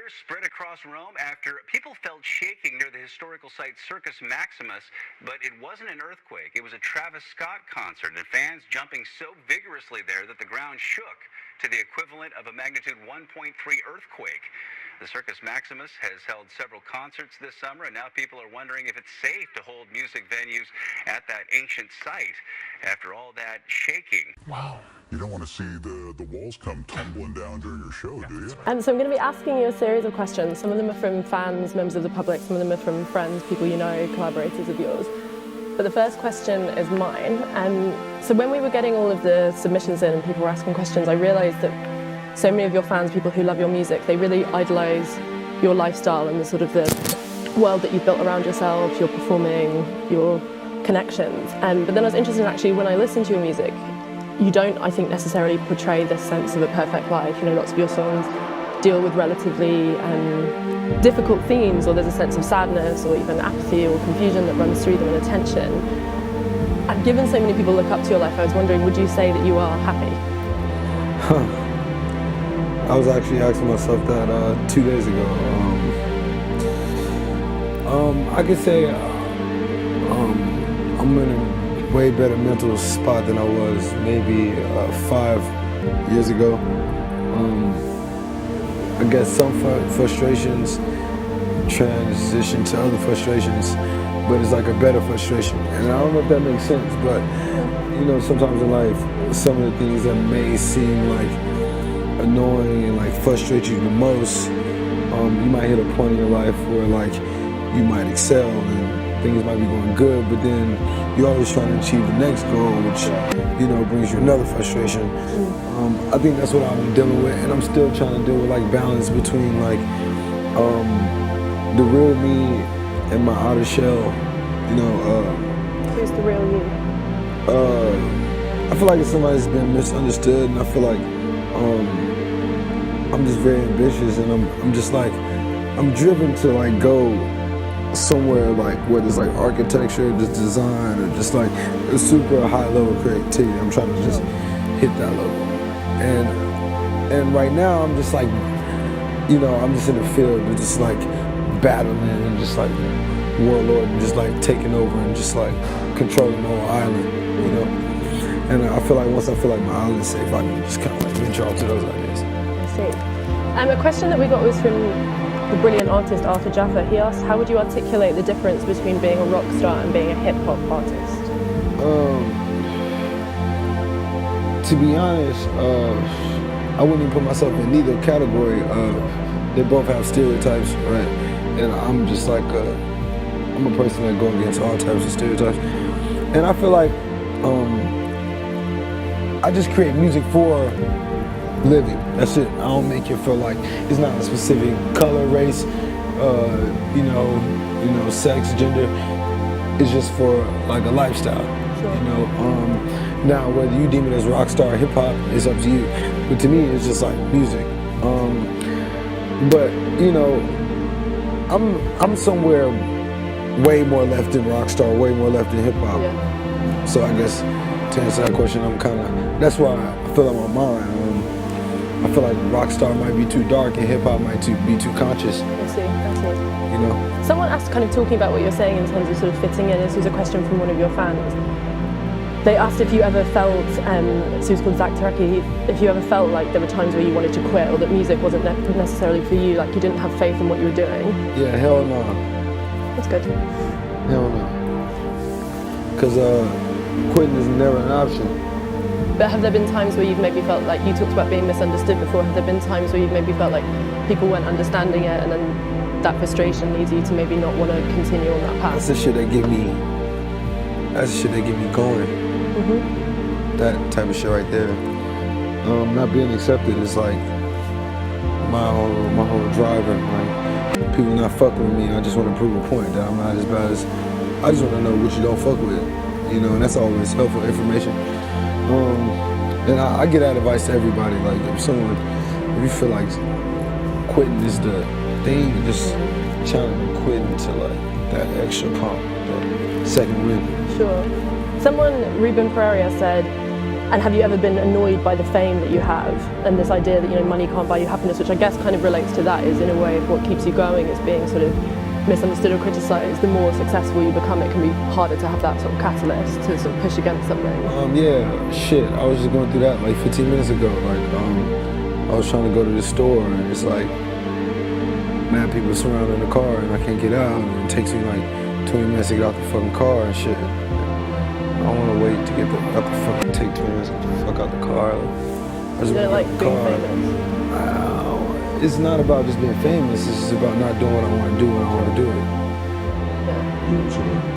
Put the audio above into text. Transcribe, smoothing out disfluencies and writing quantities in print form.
Fear spread across Rome after people felt shaking near the historical site Circus Maximus, but it wasn't an earthquake. It was a Travis Scott concert, and fans jumping so vigorously there that the ground shook to the equivalent of a magnitude 1.3 earthquake. The Circus Maximus has held several concerts this summer, and now people are wondering if it's safe to hold music venues at that ancient site after all that shaking. Wow. You don't want to see the walls come tumbling down during your show, do you? So I'm going to be asking you a series of questions. Some of them are from fans, members of the public, some of them are from friends, people you know, collaborators of yours. But the first question is mine. So when we were getting all of the submissions in and people were asking questions, I realised that so many of your fans, people who love your music, they really idolise your lifestyle and the sort of the world that you've built around yourself, your performing, your connections. But then I was interested in actually when I listen to your music, you don't, I think, necessarily portray this sense of a perfect life. You know, lots of your songs deal with relatively difficult themes, or there's a sense of sadness or even apathy or confusion that runs through them, and attention. And given so many people look up to your life, I was wondering, would you say that you are happy? I was actually asking myself that 2 days ago. I could say I'm in a way better mental spot than I was maybe 5 years ago. I guess some frustrations transition to other frustrations, but it's like a better frustration. And I don't know if that makes sense, but you know, sometimes in life, some of the things that may seem like annoying and like frustrate you the most, you might hit a point in your life where like you might excel and things might be going good, but then you're always trying to achieve the next goal, which, you know, brings you another frustration. I think that's what I'm dealing with, and I'm still trying to deal with like balance between like the real me and my outer shell, you know. Who's the real you? I feel like it's somebody that's been misunderstood, and I feel like I'm just very ambitious, and I'm just like, I'm driven to like go somewhere like where there's like architecture, just design, or just like a super high level creativity. I'm trying to just hit that level. And right now I'm just like, you know, I'm just in the field and just like battling and just like warlord and just like taking over and just like controlling the whole island, you know. And I feel like once I feel like my island's safe, I can just kind of like venture off to those ideas. I see. A question that we got was from the brilliant artist Arthur Jaffa. He asked, how would you articulate the difference between being a rock star and being a hip-hop artist? To be honest, I wouldn't even put myself in either category. They both have stereotypes, right? And I'm just like, I'm a person that goes against all types of stereotypes. And I feel like I just create music for living. That's it. I don't make it feel like it's not a specific color, race, you know, sex, gender. It's just for like a lifestyle. Sure. You know. Now whether you deem it as rock star or hip hop is up to you. But to me, it's just like music. But you know, I'm somewhere way more left than rock star, way more left than hip hop. Yeah. So I guess to answer that question, I'm kind of, that's why I feel on my mind. I feel like rock star might be too dark and hip hop might be too conscious. I see. You know? Someone asked, kind of talking about what you're saying in terms of sort of fitting in, this was a question from one of your fans. They asked if you ever felt, so he's called Zach Tareki, if you ever felt like there were times where you wanted to quit or that music wasn't necessarily for you, like you didn't have faith in what you were doing. Yeah, hell no. That's good. Hell no. Because quitting is never an option. But have there been times where you've maybe felt like, you talked about being misunderstood before, have there been times where you've maybe felt like people weren't understanding it and then that frustration leads you to maybe not want to continue on that path? That's the shit that get me, going. Mm-hmm. That type of shit right there. Not being accepted is like my whole driver. Like, people not fucking with me, I just want to prove a point that I'm not as bad as, I just want to know what you don't fuck with, you know, and that's always helpful information. And I get that advice to everybody, like if you feel like quitting is the thing, just trying to quit into like that extra pump, that second wind. Sure. Someone, Ruben Pereira, said, And have you ever been annoyed by the fame that you have and this idea that, you know, money can't buy you happiness, which I guess kind of relates to that, is in a way what keeps you going is being sort of misunderstood or criticised. The more successful you become, it can be harder to have that sort of catalyst to sort of push against something. Yeah, shit, I was just going through that like 15 minutes ago. Like, I was trying to go to the store and it's like, mad people surrounding the car and I can't get out, and it takes me like 20 minutes to get out the fucking car and shit. I don't want to wait to get out the fucking, take 20 minutes to get the fuck out the car. I just You don't like want to being get the car. famous? It's not about just being famous, it's just about not doing what I want to do when I want to do it. Yeah. So,